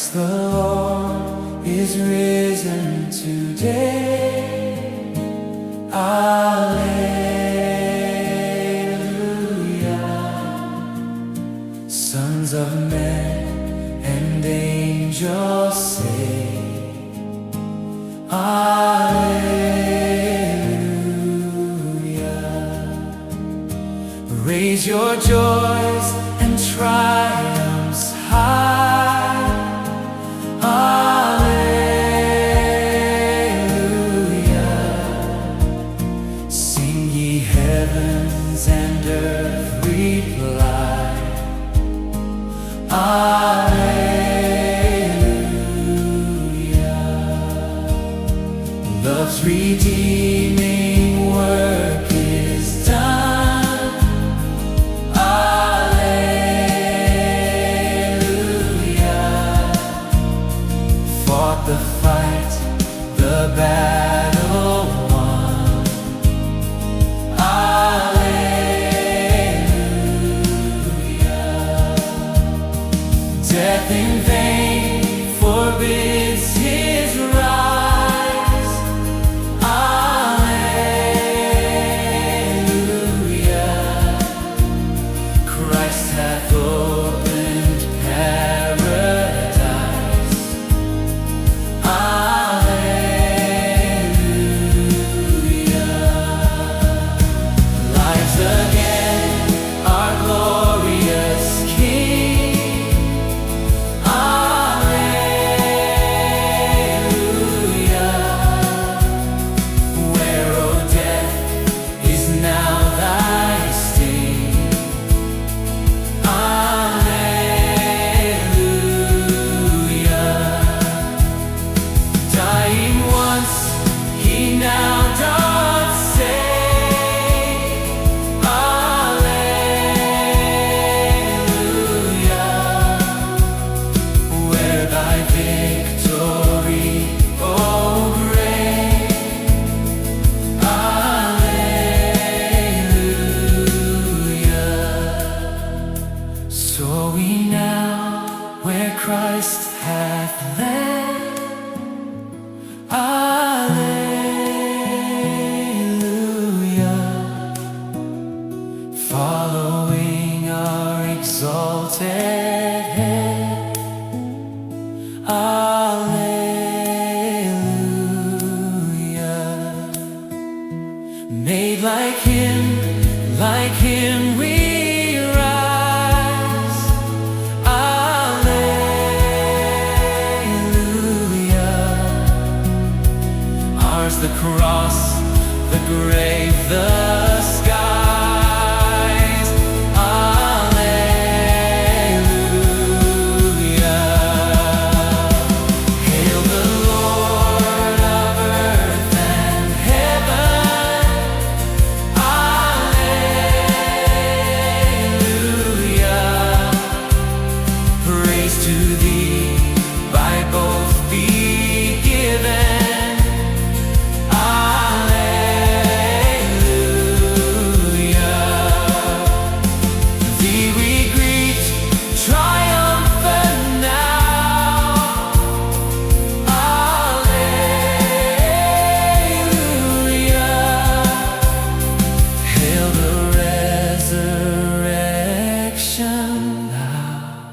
Christ the Lord is risen today. Alleluia. Sons of men and angels sing, Alleluia. Raise your joys and triumphs high. Alleluia. Sing ye heavens and earth reply, Alleluia. Love's redeeming work is done, Alleluia. Fought the fight, the battle won, Alleluia. Death in vain forbids his rise, Alleluia. Christ hath opened paradise, Alleluia. Lives again, our glorious King, Alleluia. Where, O death, is now thy sting, Alleluia. Dying once, he now doth save, Alleluia. Where thy victory, O grave, Alleluia. So we now, where Christ hath led, Alleluia. Following our exalted head, Alleluia. Made like him we rise, Alleluia. Ours the cross, the grave, the skies, Alleluia. Hail the Lord of earth and heaven, Alleluia. Praise to thee by both be given, Alleluia. Thee we greet, triumphant now, Alleluia. Hail the resurrection now,